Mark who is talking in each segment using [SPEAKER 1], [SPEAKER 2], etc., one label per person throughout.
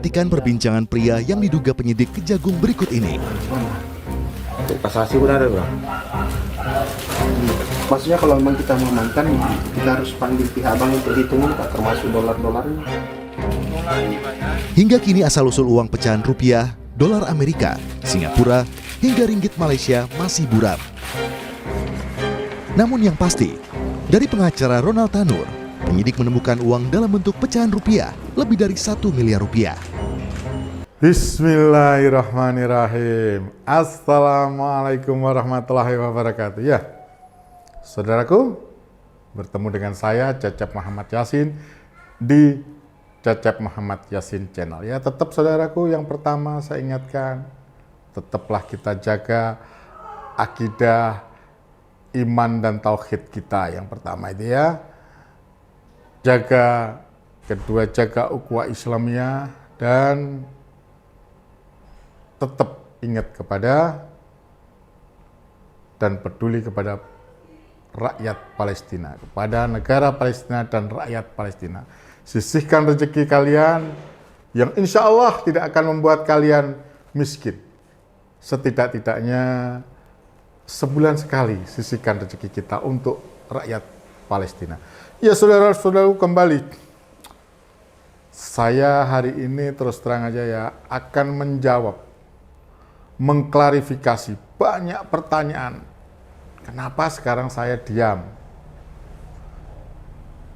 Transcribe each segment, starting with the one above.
[SPEAKER 1] perhatikan perbincangan pria yang diduga penyidik Kejagung berikut ini.
[SPEAKER 2] Kasasi pun ada, Bang.
[SPEAKER 3] Maksudnya kalau memang kita mengamankan, kita harus panggil pihak bank untuk hitung Pak, termasuk dolar-dolarnya.
[SPEAKER 1] Hingga kini asal-usul uang pecahan rupiah, dolar Amerika, Singapura, hingga ringgit Malaysia masih buram. Namun yang pasti, dari pengacara Ronald Tanur, penyidik menemukan uang dalam bentuk pecahan rupiah lebih dari 1 miliar rupiah.
[SPEAKER 4] Bismillahirrahmanirrahim. Assalamualaikum warahmatullahi wabarakatuh. Ya, saudaraku, bertemu dengan saya Cecep Muhammad Yasin di Cecep Muhammad Yasin Channel. Ya, tetap saudaraku, yang pertama saya ingatkan, tetaplah kita jaga akidah, iman dan tauhid kita. Yang pertama itu ya, jaga, kedua jaga ukhuwah Islamiyah, dan tetap ingat kepada dan peduli kepada rakyat Palestina, kepada negara Palestina dan rakyat Palestina. Sisihkan rezeki kalian yang insya Allah tidak akan membuat kalian miskin. Setidak-tidaknya sebulan sekali sisihkan rezeki kita untuk rakyat Palestina. Ya saudara-saudaraku, kembali. Saya hari ini terus terang aja ya akan menjawab, mengklarifikasi banyak pertanyaan. Kenapa sekarang saya diam?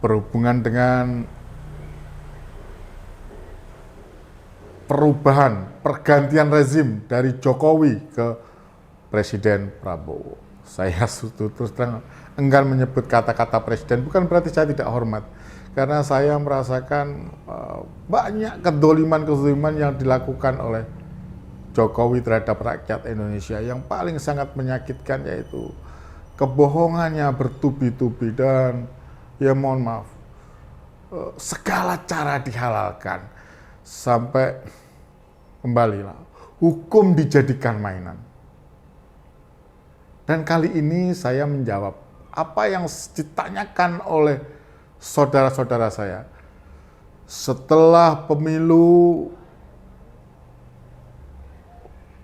[SPEAKER 4] Berhubungan dengan perubahan, pergantian rezim dari Jokowi ke Presiden Prabowo. Saya terus terang enggan menyebut kata-kata presiden, bukan berarti saya tidak hormat. Karena saya merasakan banyak kedoliman-kedoliman yang dilakukan oleh Jokowi terhadap rakyat Indonesia. Yang paling sangat menyakitkan yaitu kebohongannya bertubi-tubi dan ya mohon maaf, segala cara dihalalkan sampai kembalilah hukum dijadikan mainan. Dan kali ini saya menjawab apa yang ditanyakan oleh saudara-saudara saya. Setelah pemilu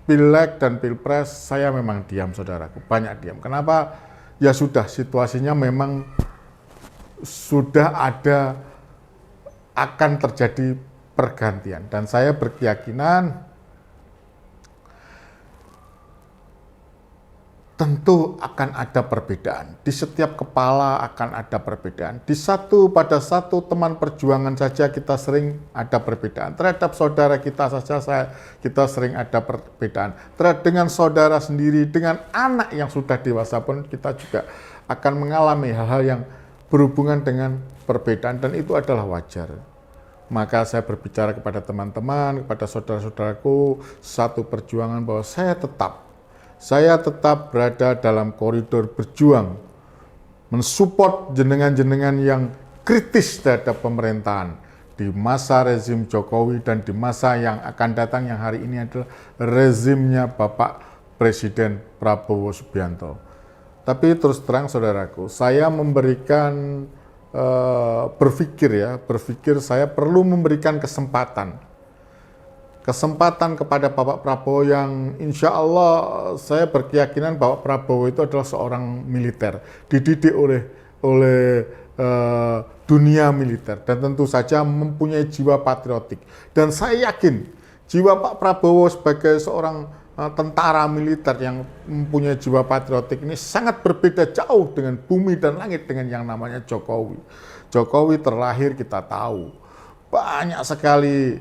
[SPEAKER 4] Pileg dan Pilpres, saya memang diam, saudaraku, banyak diam. Kenapa? Ya sudah, situasinya memang sudah ada, akan terjadi pergantian. Dan saya berkeyakinan tentu akan ada perbedaan. Di setiap kepala akan ada perbedaan. Pada satu teman perjuangan saja kita sering ada perbedaan. Terhadap saudara kita saja kita sering ada perbedaan. Dengan saudara sendiri, dengan anak yang sudah dewasa pun kita juga akan mengalami hal-hal yang berhubungan dengan perbedaan, dan itu adalah wajar. Maka saya berbicara kepada teman-teman, kepada saudara-saudaraku, satu perjuangan bahwa saya tetap berada dalam koridor berjuang, mensupport jenengan-jenengan yang kritis terhadap pemerintahan di masa rezim Jokowi dan di masa yang akan datang, yang hari ini adalah rezimnya Bapak Presiden Prabowo Subianto. Tapi terus terang saudaraku, saya memberikan berpikir saya perlu memberikan kesempatan kepada Bapak Prabowo yang insya Allah saya berkeyakinan Bapak Prabowo itu adalah seorang militer, dididik oleh dunia militer, dan tentu saja mempunyai jiwa patriotik. Dan saya yakin jiwa Pak Prabowo sebagai seorang tentara militer yang mempunyai jiwa patriotik ini sangat berbeda jauh dengan bumi dan langit dengan yang namanya Jokowi. Jokowi terlahir kita tahu banyak sekali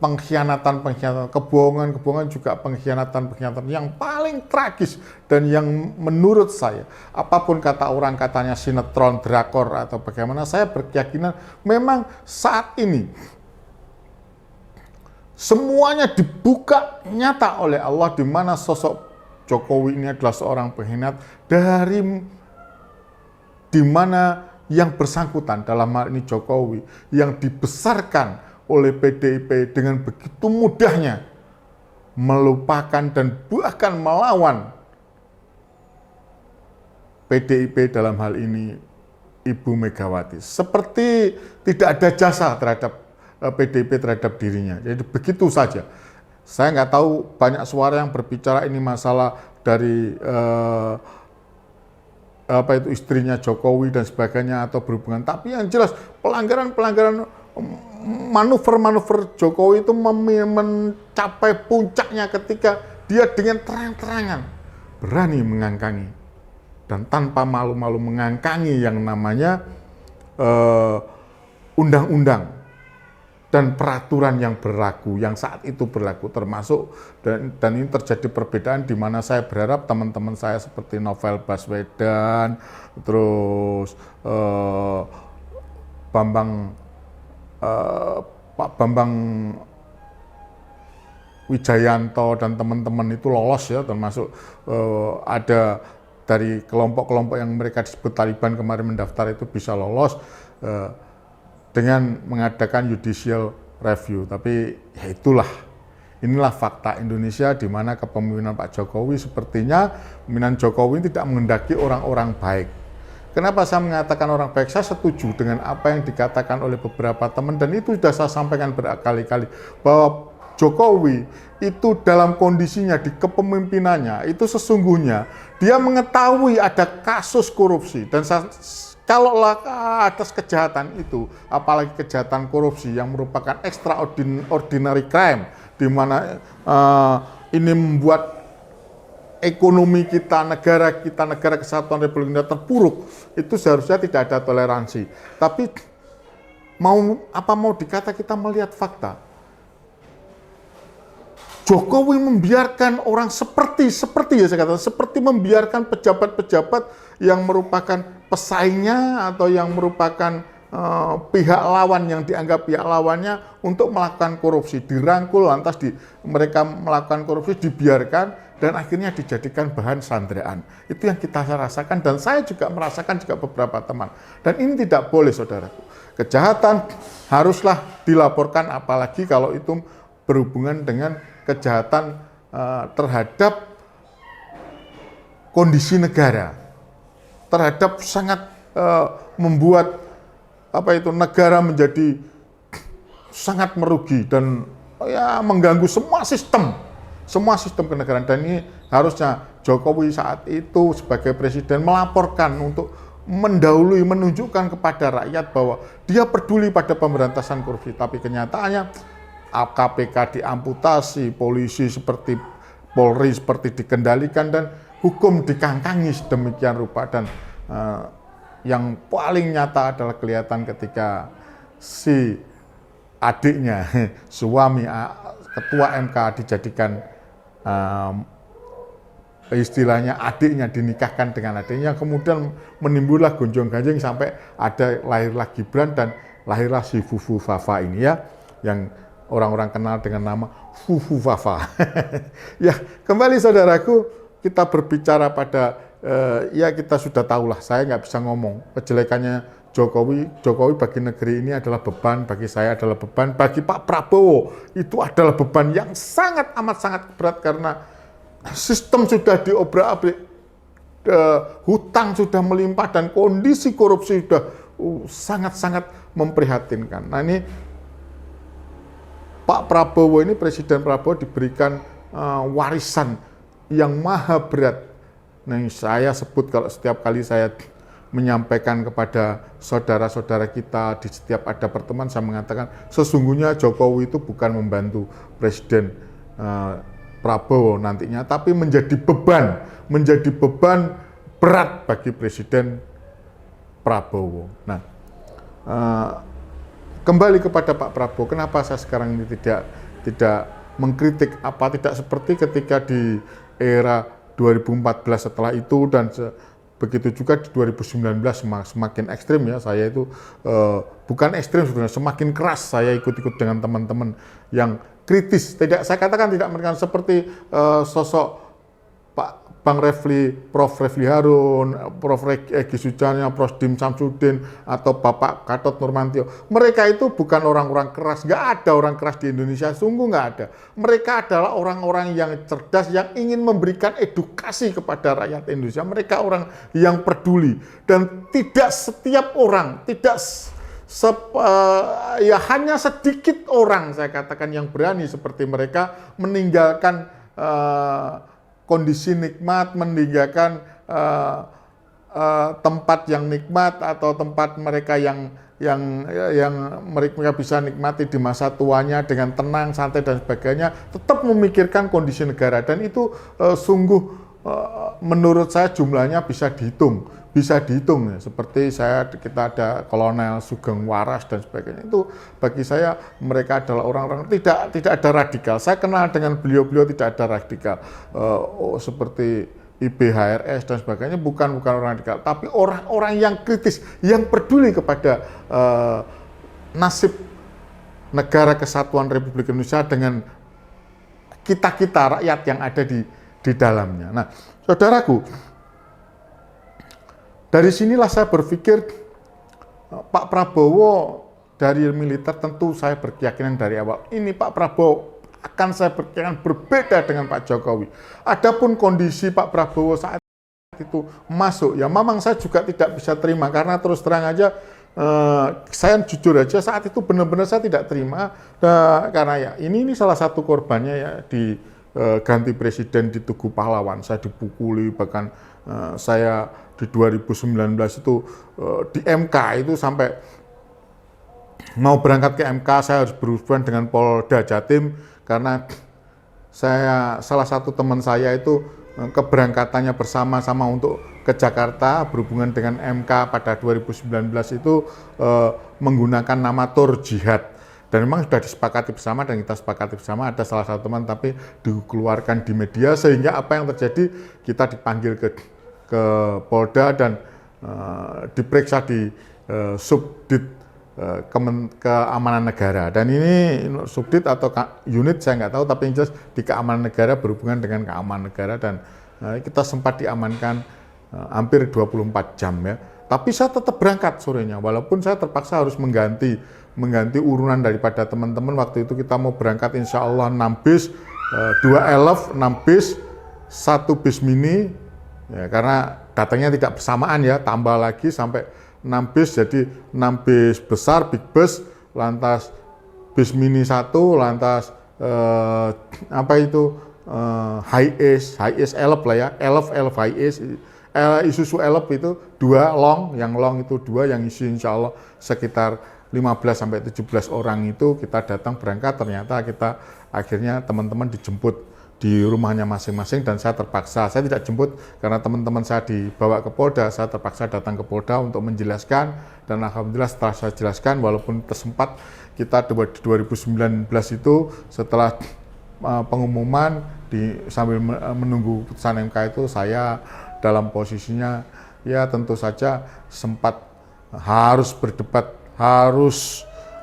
[SPEAKER 4] pengkhianatan, kebohongan juga pengkhianatan yang paling tragis dan yang menurut saya, apapun kata orang, katanya sinetron, drakor atau bagaimana, saya berkeyakinan memang saat ini semuanya dibuka nyata oleh Allah, di mana sosok Jokowi ini adalah seorang pengkhianat, di mana yang bersangkutan dalam hal ini Jokowi yang dibesarkan oleh PDIP dengan begitu mudahnya melupakan dan bahkan melawan PDIP dalam hal ini Ibu Megawati. Seperti tidak ada jasa terhadap PDIP terhadap dirinya. Jadi begitu saja. Saya nggak tahu banyak suara yang berbicara ini masalah dari istrinya Jokowi dan sebagainya atau berhubungan. Tapi yang jelas pelanggaran manuver Jokowi itu mencapai puncaknya ketika dia dengan terang-terangan berani mengangkangi dan tanpa malu-malu mengangkangi yang namanya undang-undang dan peraturan yang berlaku, yang saat itu berlaku, termasuk dan ini terjadi perbedaan di mana saya berharap teman-teman saya seperti Novel Baswedan, terus Pak Bambang Wijayanto dan teman-teman itu lolos ya, termasuk ada dari kelompok-kelompok yang mereka disebut Taliban kemarin mendaftar itu bisa lolos dengan mengadakan judicial review. Tapi ya inilah fakta Indonesia di mana kepemimpinan Pak Jokowi sepertinya pemimpinan Jokowi tidak menghendaki orang-orang baik. Kenapa saya mengatakan orang baik? Saya setuju dengan apa yang dikatakan oleh beberapa teman dan itu sudah saya sampaikan berkali-kali bahwa Jokowi itu dalam kondisinya di kepemimpinannya itu sesungguhnya dia mengetahui ada kasus korupsi dan kalau atas kejahatan itu, apalagi kejahatan korupsi yang merupakan extraordinary crime, di mana ini membuat ekonomi kita, negara kesatuan Republik Indonesia terpuruk, itu seharusnya tidak ada toleransi. Tapi mau dikata kita melihat fakta. Jokowi membiarkan orang seperti ya saya katakan, seperti membiarkan pejabat-pejabat yang merupakan pesaingnya atau yang merupakan pihak lawan yang dianggap pihak lawannya untuk melakukan korupsi, dirangkul lantas mereka melakukan korupsi dibiarkan dan akhirnya dijadikan bahan sandraan. Itu yang kita rasakan dan saya juga merasakan juga beberapa teman. Dan ini tidak boleh saudaraku. Kejahatan haruslah dilaporkan apalagi kalau itu berhubungan dengan kejahatan terhadap kondisi negara, terhadap sangat membuat negara menjadi sangat merugi dan ya mengganggu semua sistem kenegaraan. Dan ini harusnya Jokowi saat itu sebagai presiden melaporkan untuk mendahului, menunjukkan kepada rakyat bahwa dia peduli pada pemberantasan korupsi. Tapi kenyataannya KPK diamputasi, polisi seperti Polri seperti dikendalikan dan hukum dikangkangi sedemikian rupa. Dan yang paling nyata adalah kelihatan ketika si adiknya, suami ketua MK dijadikan istilahnya adiknya dinikahkan dengan adiknya, kemudian menimbullah gonjang-ganjing sampai lahirlah Gibran dan lahirlah si Fufu Fafa ini ya, yang orang-orang kenal dengan nama Fufu Fafa. Ya, kembali saudaraku, kita berbicara pada ya kita sudah tahulah, saya nggak bisa ngomong kejelekannya Jokowi bagi negeri ini adalah beban, bagi saya adalah beban, bagi Pak Prabowo itu adalah beban yang sangat berat karena sistem sudah diobrak-abrik, hutang sudah melimpah dan kondisi korupsi sudah sangat memprihatinkan. Nah ini Pak Prabowo ini, Presiden Prabowo diberikan warisan yang maha berat. Nah, saya sebut kalau setiap kali saya menyampaikan kepada saudara-saudara kita di setiap ada pertemuan, saya mengatakan sesungguhnya Jokowi itu bukan membantu Presiden Prabowo nantinya, tapi menjadi beban berat bagi Presiden Prabowo. Nah, kembali kepada Pak Prabowo, kenapa saya sekarang ini tidak mengkritik tidak seperti ketika di era 2014 setelah itu dan begitu juga di 2019 semakin ekstrim ya, saya itu bukan ekstrim sebenarnya, semakin keras saya ikut-ikut dengan teman-teman yang kritis. Saya katakan tidak mereka seperti sosok Pak Bang Refli, Prof. Refli Harun, Prof. Egy Sujana, Prof. Dim Samsudin, atau Bapak Gatot Nurmantio. Mereka itu bukan orang-orang keras, nggak ada orang keras di Indonesia, sungguh nggak ada. Mereka adalah orang-orang yang cerdas, yang ingin memberikan edukasi kepada rakyat Indonesia. Mereka orang yang peduli, dan tidak setiap orang, tidak ya hanya sedikit orang saya katakan yang berani seperti mereka meninggalkan kondisi nikmat, meninggalkan tempat yang nikmat atau tempat mereka yang mereka bisa nikmati di masa tuanya dengan tenang, santai dan sebagainya, tetap memikirkan kondisi negara, dan itu sungguh menurut saya jumlahnya bisa dihitung ya. Seperti kita ada Kolonel Sugeng Waras dan sebagainya, itu bagi saya mereka adalah orang-orang tidak ada radikal. Saya kenal dengan beliau tidak ada radikal seperti IBHRS dan sebagainya, bukan orang radikal, tapi orang-orang yang kritis, yang peduli kepada nasib negara kesatuan Republik Indonesia dengan kita rakyat yang ada di dalamnya. Nah, saudaraku, dari sinilah saya berpikir Pak Prabowo dari militer, tentu saya berkeyakinan dari awal ini Pak Prabowo akan saya berkeyakinan berbeda dengan Pak Jokowi. Adapun kondisi Pak Prabowo saat itu masuk, ya memang saya juga tidak bisa terima, karena terus terang aja saya jujur aja saat itu benar-benar saya tidak terima, karena ya ini salah satu korbannya ya di ganti presiden di Tugu Pahlawan. Saya dipukuli, bahkan saya di 2019 itu di MK itu sampai mau berangkat ke MK saya harus berhubungan dengan Polda Jatim, karena salah satu teman saya itu keberangkatannya bersama-sama untuk ke Jakarta berhubungan dengan MK pada 2019 itu menggunakan nama Tur Jihad. Dan memang sudah disepakati bersama, dan kita sepakati bersama, ada salah satu teman tapi dikeluarkan di media, sehingga apa yang terjadi, kita dipanggil ke Polda dan diperiksa di Subdit Keamanan Negara. Dan ini Subdit atau unit saya nggak tahu, tapi yang jelas di Keamanan Negara, berhubungan dengan keamanan negara, dan kita sempat diamankan hampir 24 jam ya. Tapi saya tetap berangkat sorenya, walaupun saya terpaksa harus mengganti urunan daripada teman-teman. Waktu itu kita mau berangkat insya Allah 6 bis, 2 elf, 6 bis, 1 bis mini, ya, karena datangnya tidak bersamaan ya, tambah lagi sampai 6 bis, jadi 6 bis besar, big bus, lantas bis mini 1, lantas high ace elf lah ya, elf high ace, Isuzu elf itu 2 long, yang long itu 2, yang isi insya Allah sekitar 15-17 orang itu kita datang berangkat. Ternyata kita akhirnya teman-teman dijemput di rumahnya masing-masing, dan saya tidak jemput karena teman-teman saya dibawa ke Polda, saya terpaksa datang ke Polda untuk menjelaskan, dan alhamdulillah setelah saya jelaskan, walaupun tersempat kita di 2019 itu setelah pengumuman sambil menunggu putusan MK itu, saya dalam posisinya ya tentu saja sempat harus berdebat,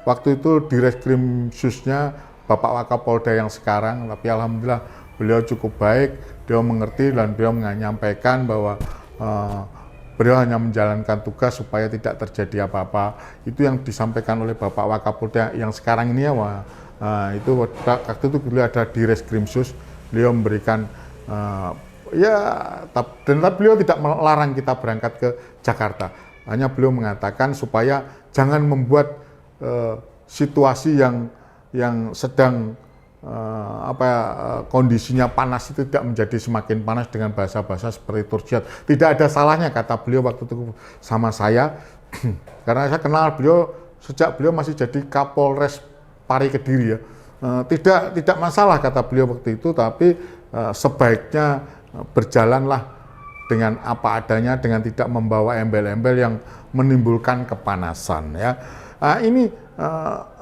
[SPEAKER 4] waktu itu Direskrim Susnya Bapak Wakapolda yang sekarang, tapi alhamdulillah beliau cukup baik, beliau mengerti, dan beliau menyampaikan bahwa beliau hanya menjalankan tugas supaya tidak terjadi apa-apa. Itu yang disampaikan oleh Bapak Wakapolda yang sekarang ini ya, itu waktu itu beliau ada Direskrim Sus, beliau memberikan dan beliau tidak melarang kita berangkat ke Jakarta, hanya beliau mengatakan supaya jangan membuat situasi yang sedang kondisinya panas itu tidak menjadi semakin panas dengan bahasa-bahasa seperti Tur Jihad. Tidak ada salahnya, kata beliau waktu itu sama saya, karena saya kenal beliau sejak beliau masih jadi Kapolres Pari Kediri ya. Tidak masalah kata beliau waktu itu, tapi sebaiknya berjalanlah dengan apa adanya, dengan tidak membawa embel-embel yang menimbulkan kepanasan ya. Ini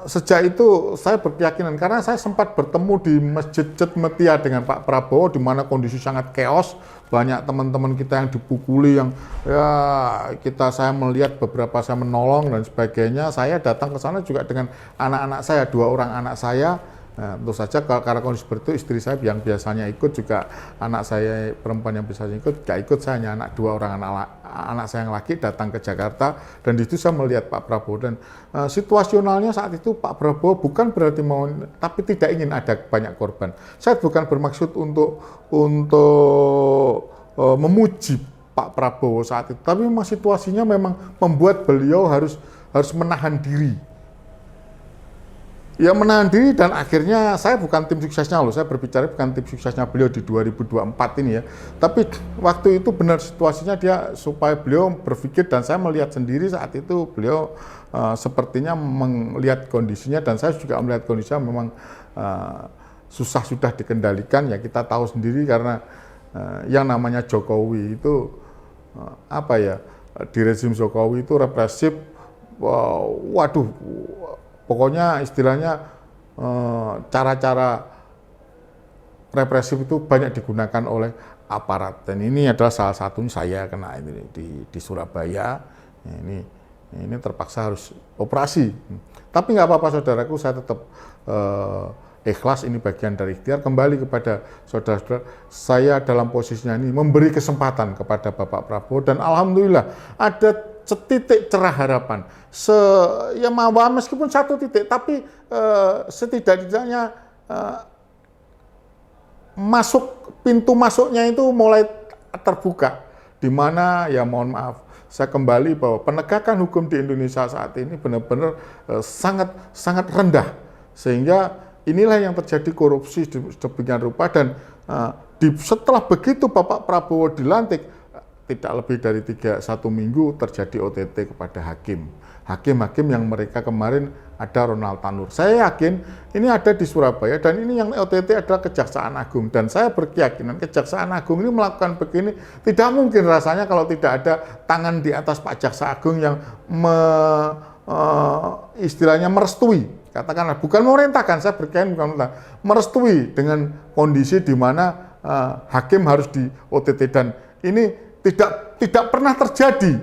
[SPEAKER 4] sejak itu saya berkeyakinan, karena saya sempat bertemu di Masjid Jetmetia dengan Pak Prabowo, di mana kondisi sangat chaos, banyak teman-teman kita yang dipukuli, yang ya saya melihat beberapa, saya menolong dan sebagainya. Saya datang ke sana juga dengan anak-anak saya, 2 orang anak saya. Nah, tentu saja karena kondisi seperti itu, istri saya yang biasanya ikut, juga anak saya perempuan yang biasanya ikut, gak ikut, saya hanya 2 orang anak saya yang laki datang ke Jakarta, dan di situ saya melihat Pak Prabowo, dan situasionalnya saat itu Pak Prabowo bukan berarti mau, tapi tidak ingin ada banyak korban. Saya bukan bermaksud untuk memuji Pak Prabowo saat itu, tapi memang situasinya memang membuat beliau harus harus menahan diri. Ya menahan diri, dan akhirnya saya bukan tim suksesnya loh, saya berbicara bukan tim suksesnya beliau di 2024 ini ya. Tapi waktu itu benar situasinya dia supaya beliau berpikir, dan saya melihat sendiri saat itu beliau sepertinya melihat kondisinya, dan saya juga melihat kondisinya memang susah sudah dikendalikan ya. Kita tahu sendiri karena yang namanya Jokowi itu apa ya, di rezim Jokowi itu represif, waduh, pokoknya istilahnya cara-cara represif itu banyak digunakan oleh aparat, dan ini adalah salah satunya saya kena ini di Surabaya. Ini terpaksa harus operasi, tapi nggak apa-apa saudaraku, saya tetap ikhlas, ini bagian dari ikhtiar. Kembali kepada saudara-saudara, saya dalam posisinya ini memberi kesempatan kepada Bapak Prabowo, dan alhamdulillah ada setitik cerah harapan. Ya meskipun satu titik, tapi setidak-tidaknya pintu masuknya itu mulai terbuka, di mana ya mohon maaf, saya kembali bahwa penegakan hukum di Indonesia saat ini benar-benar sangat rendah, sehingga inilah yang terjadi korupsi sedemikian rupa. Dan setelah begitu Bapak Prabowo dilantik, tidak lebih dari 1 minggu terjadi OTT kepada hakim-hakim yang mereka kemarin ada Ronald Tanur. Saya yakin ini ada di Surabaya, dan ini yang OTT adalah Kejaksaan Agung, dan saya berkeyakinan Kejaksaan Agung ini melakukan begini tidak mungkin rasanya kalau tidak ada tangan di atas Pak Jaksa Agung yang istilahnya merestui, katakanlah bukan memerintahkan, saya berkeyakinan bukan memerintah, merestui dengan kondisi di mana hakim harus di OTT, dan ini tidak pernah terjadi.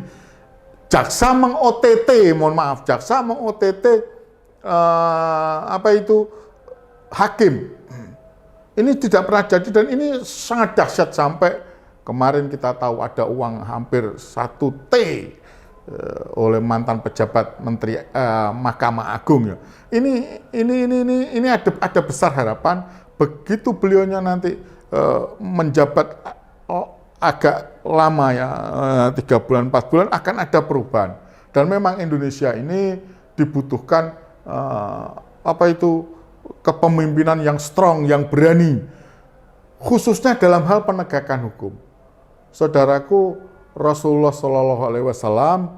[SPEAKER 4] Jaksa meng-OTT, mohon maaf, jaksa meng-OTT hakim. Ini tidak pernah jadi, dan ini sangat dahsyat. Sampai kemarin kita tahu ada uang hampir 1 T oleh mantan pejabat menteri Mahkamah Agung ya. Ini ada besar harapan begitu beliaunya nanti menjabat agak lama ya, 3 bulan 4 bulan akan ada perubahan. Dan memang Indonesia ini dibutuhkan kepemimpinan yang strong, yang berani, khususnya dalam hal penegakan hukum. Saudaraku, Rasulullah Shallallahu Alaihi Wasallam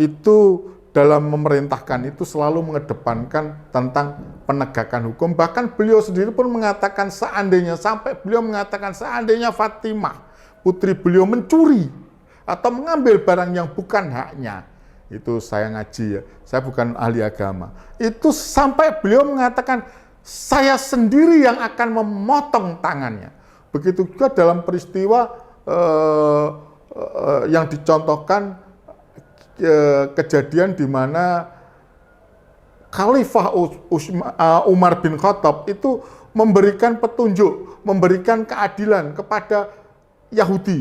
[SPEAKER 4] itu dalam memerintahkan itu selalu mengedepankan tentang penegakan hukum. Bahkan beliau sendiri pun mengatakan seandainya Fatimah putri beliau mencuri atau mengambil barang yang bukan haknya, itu saya ngaji ya, saya bukan ahli agama, itu sampai beliau mengatakan saya sendiri yang akan memotong tangannya. Begitu juga dalam peristiwa yang dicontohkan kejadian di mana Khalifah Umar bin Khattab itu memberikan petunjuk, memberikan keadilan kepada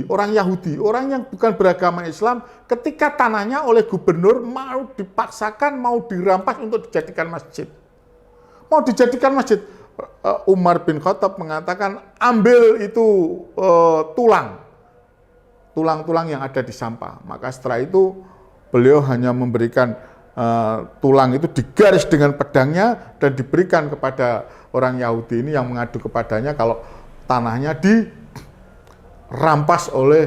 [SPEAKER 4] orang Yahudi, orang yang bukan beragama Islam, ketika tanahnya oleh gubernur mau dipaksakan, mau dirampas untuk dijadikan masjid. Umar bin Khattab mengatakan, ambil itu tulang-tulang yang ada di sampah. Maka setelah itu beliau hanya memberikan tulang itu digaris dengan pedangnya dan diberikan kepada orang Yahudi ini yang mengadu kepadanya kalau tanahnya dirampas oleh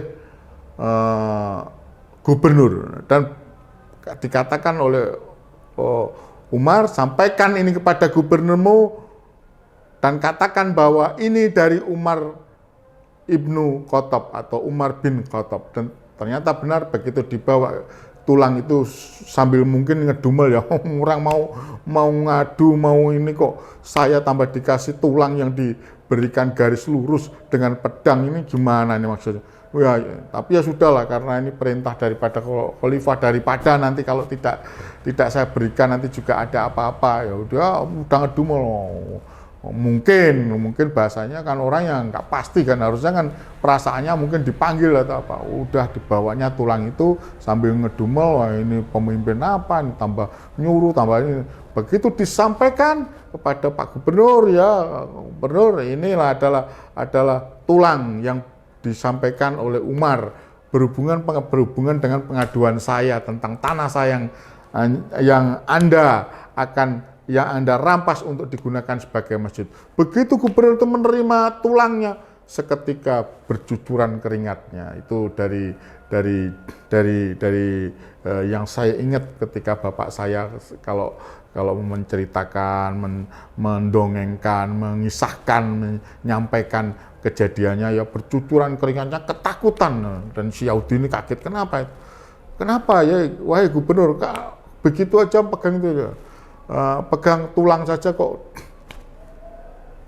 [SPEAKER 4] gubernur. Dan dikatakan oleh Umar, sampaikan ini kepada gubernurmu dan katakan bahwa ini dari Umar ibnu Khattab atau Umar bin Khattab. Dan ternyata benar, begitu dibawa tulang itu sambil mungkin ngedumel ya, orang mau ngadu, mau ini kok saya tambah dikasih tulang yang diberikan garis lurus dengan pedang, ini gimana ini maksudnya. Ya, tapi ya sudahlah, karena ini perintah daripada khalifah, daripada nanti kalau tidak saya berikan nanti juga ada apa-apa, ya udah ngedumel. Mungkin bahasanya kan orang yang nggak pasti kan, harusnya kan perasaannya mungkin dipanggil atau apa, udah dibawanya tulang itu sambil ngedumel, wah ini pemimpin apa, ini tambah nyuruh, tambah ini. Begitu disampaikan kepada Pak Gubernur, ya Gubernur, inilah adalah tulang yang disampaikan oleh Umar berhubungan dengan pengaduan saya tentang tanah saya yang yang Anda rampas untuk digunakan sebagai masjid. Begitu gubernur itu menerima tulangnya, seketika bercucuran keringatnya. Itu dari yang saya ingat ketika bapak saya kalau menceritakan, mendongengkan, mengisahkan, menyampaikan kejadiannya, ya bercucuran keringatnya, ketakutan. Dan si Yahudi ini kaget, kenapa? Kenapa ya, wahai gubernur, begitu aja pegang itu ya, pegang tulang saja kok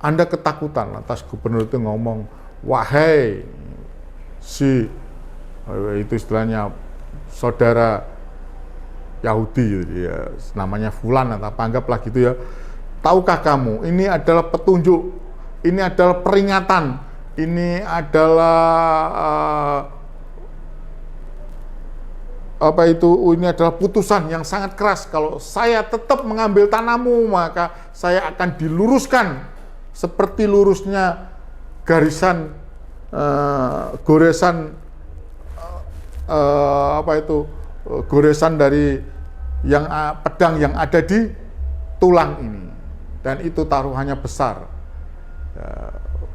[SPEAKER 4] Anda ketakutan. Lantas gubernur itu ngomong, wahai itu istilahnya saudara Yahudi, ya, namanya Fulan atau anggaplah gitu ya. Tahukah kamu, ini adalah petunjuk, ini adalah peringatan, ini adalah ini adalah putusan yang sangat keras. Kalau saya tetap mengambil tanahmu, maka saya akan diluruskan seperti lurusnya garisan goresan goresan dari pedang yang ada di tulang ini, dan itu taruhannya besar.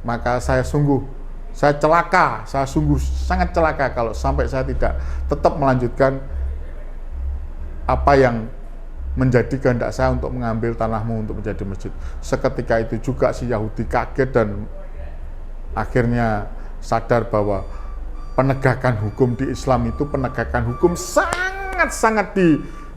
[SPEAKER 4] Maka saya sungguh sangat celaka kalau sampai saya tidak tetap melanjutkan apa yang menjadi kehendak saya untuk mengambil tanahmu untuk menjadi masjid. Seketika itu juga si Yahudi kaget dan akhirnya sadar bahwa penegakan hukum di Islam itu penegakan hukum sangat-sangat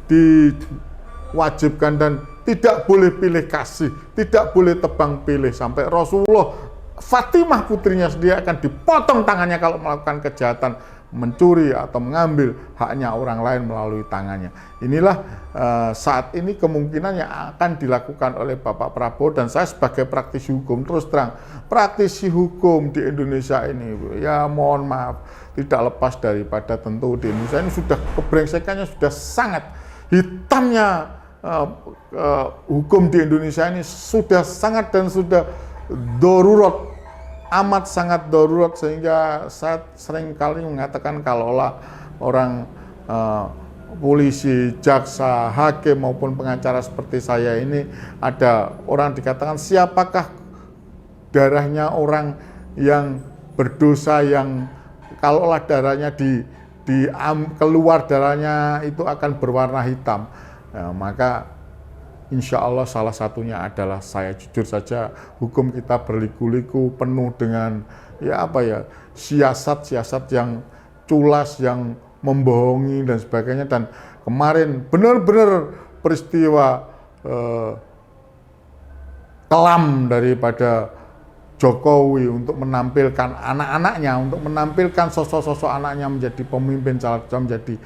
[SPEAKER 4] diwajibkan dan tidak boleh pilih kasih, tidak boleh tebang pilih. Sampai Rasulullah, Fatimah putrinya sendiri akan dipotong tangannya kalau melakukan kejahatan, mencuri atau mengambil haknya orang lain melalui tangannya. Inilah saat ini kemungkinan yang akan dilakukan oleh Bapak Prabowo, dan saya sebagai praktisi hukum, terus terang, praktisi hukum di Indonesia ini, ya mohon maaf, tidak lepas daripada tentu di Indonesia ini sudah kebrengsekannya sudah sangat hitamnya. Hukum di Indonesia ini sudah sangat dan sudah darurat, amat sangat darurat, sehingga saya sering kali mengatakan kalaulah orang polisi, jaksa, hakim maupun pengacara seperti saya ini, ada orang dikatakan siapakah darahnya orang yang berdosa, yang kalaulah darahnya keluar darahnya itu akan berwarna hitam. Maka insya Allah salah satunya adalah saya. Jujur saja, hukum kita berliku-liku, penuh dengan siasat-siasat yang culas, yang membohongi dan sebagainya. Dan kemarin benar-benar peristiwa kelam daripada Jokowi untuk menampilkan anak-anaknya, untuk menampilkan sosok-sosok anaknya menjadi pemimpin, menjadi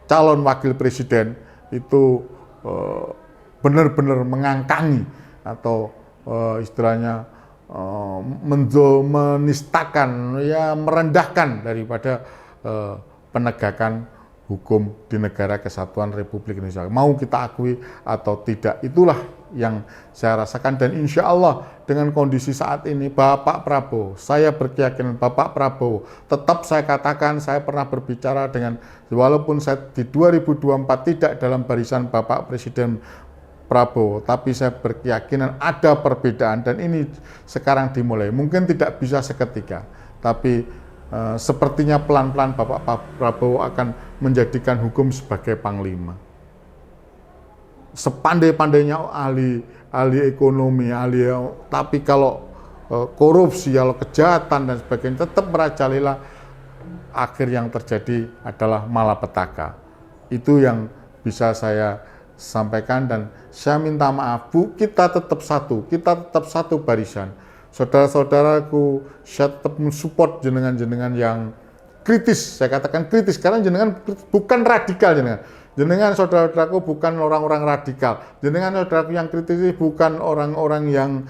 [SPEAKER 4] calon wakil presiden, itu benar-benar mengangkangi atau istilahnya menistakan, ya merendahkan daripada penegakan hukum di negara kesatuan Republik Indonesia. Mau kita akui atau tidak, itulah yang saya rasakan. Dan insya Allah dengan kondisi saat ini Bapak Prabowo, saya berkeyakinan Bapak Prabowo, tetap saya katakan, saya pernah berbicara dengan, walaupun saya di 2024 tidak dalam barisan Bapak Presiden Prabowo, tapi saya berkeyakinan ada perbedaan, dan ini sekarang dimulai. Mungkin tidak bisa seketika, tapi sepertinya pelan-pelan Bapak Prabowo akan menjadikan hukum sebagai panglima. Sepandai-pandainya ahli ekonomi, tapi kalau korupsi, kalau kejahatan dan sebagainya tetap merajalela, akhir yang terjadi adalah malapetaka. Itu yang bisa saya sampaikan, dan saya minta maaf Bu, kita tetap satu barisan. Saudara-saudaraku, saya tetap mensupport jenengan-jenengan yang kritis. Saya katakan kritis karena jenengan bukan radikal, jenengan saudara-saudaraku bukan orang-orang radikal. Jenengan saudaraku yang kritis bukan orang-orang yang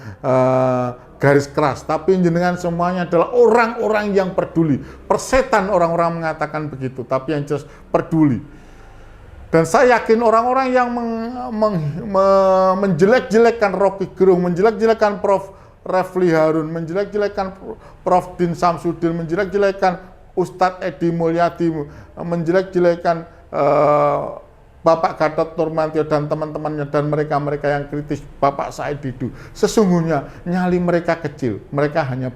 [SPEAKER 4] garis keras, tapi jenengan semuanya adalah orang-orang yang peduli. Persetan orang-orang mengatakan begitu, tapi yang jelas peduli. Dan saya yakin orang-orang yang menjelek-jelekkan Rocky Gerung, menjelek-jelekkan Prof. Refli Harun, menjelek-jelekkan Prof. Din Samsudin, menjelek-jelekkan Ustadz Edi Mulyadi, menjelek-jelekkan Bapak Gatot Nurmantio dan teman-temannya dan mereka-mereka yang kritis, Bapak Said Didu, sesungguhnya nyali mereka kecil. Mereka hanya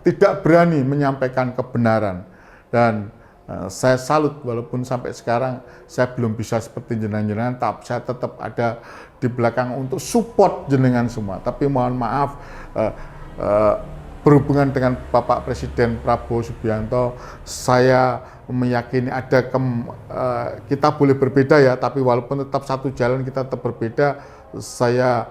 [SPEAKER 4] tidak berani menyampaikan kebenaran. Dan saya salut, walaupun sampai sekarang saya belum bisa seperti jenengan-jenengan, tapi saya tetap ada di belakang untuk support jenengan semua. Tapi mohon maaf, berhubungan dengan Bapak Presiden Prabowo Subianto, saya meyakini kita boleh berbeda ya, tapi walaupun tetap satu jalan kita tetap berbeda. Saya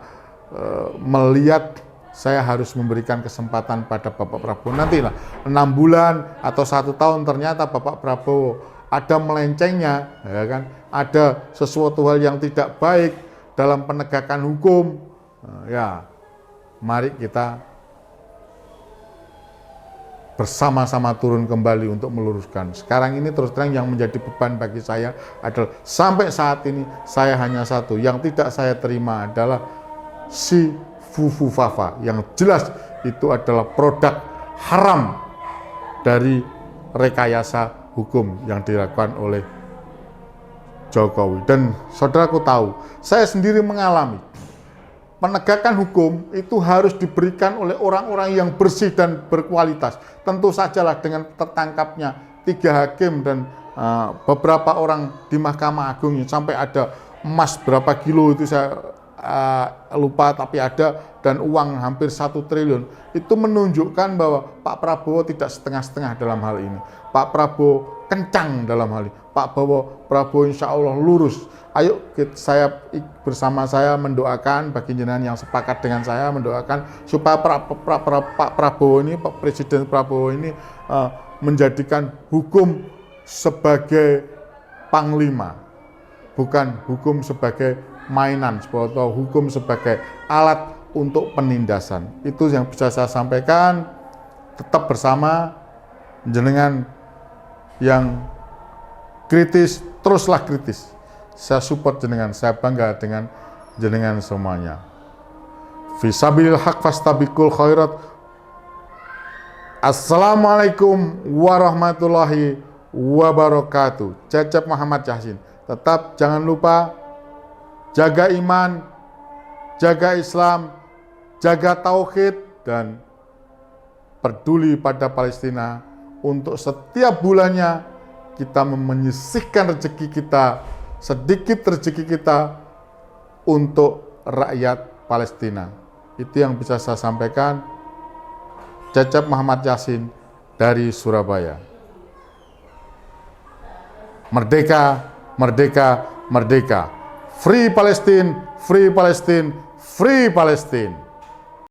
[SPEAKER 4] melihat saya harus memberikan kesempatan pada Bapak Prabowo. Nantilah 6 bulan atau 1 tahun ternyata Bapak Prabowo ada melencengnya, ya kan? Ada sesuatu hal yang tidak baik dalam penegakan hukum. Ya, mari kita bersama-sama turun kembali untuk meluruskan. Sekarang ini terus terang yang menjadi beban bagi saya adalah sampai saat ini saya hanya satu yang tidak saya terima adalah si Fufu Fafa, yang jelas itu adalah produk haram dari rekayasa hukum yang dilakukan oleh Jokowi. Dan saudaraku tahu, saya sendiri mengalami penegakan hukum itu harus diberikan oleh orang-orang yang bersih dan berkualitas. Tentu sajalah dengan tertangkapnya 3 hakim dan beberapa orang di Mahkamah Agung, sampai ada emas berapa kilo itu saya lupa, tapi ada, dan uang hampir 1 triliun. Itu menunjukkan bahwa Pak Prabowo tidak setengah-setengah dalam hal ini. Pak Prabowo kencang dalam hal ini. Pak Prabowo insya Allah lurus. Ayo saya bersama saya mendoakan bagi jenengan yang sepakat dengan saya, mendoakan supaya Pak Prabowo ini, Pak Presiden Prabowo ini menjadikan hukum sebagai panglima, bukan hukum sebagai mainan, atau hukum sebagai alat untuk penindasan. Itu yang bisa saya sampaikan. Tetap bersama jenengan yang kritis, teruslah kritis. Saya support jenengan, saya bangga dengan jenengan semuanya. Fisabilil haq fastabiqul khairat. Assalamualaikum warahmatullahi wabarakatuh. Cecep Muhammad Yasin. Tetap jangan lupa jaga iman, jaga Islam, jaga tauhid, dan peduli pada Palestina. Untuk setiap bulannya kita menyisihkan rezeki kita, sedikit rezeki kita untuk rakyat Palestina. Itu yang bisa saya sampaikan. Cecep Muhammad Yasin dari Surabaya. Merdeka, merdeka, merdeka. Free Palestine, free Palestine, free Palestine.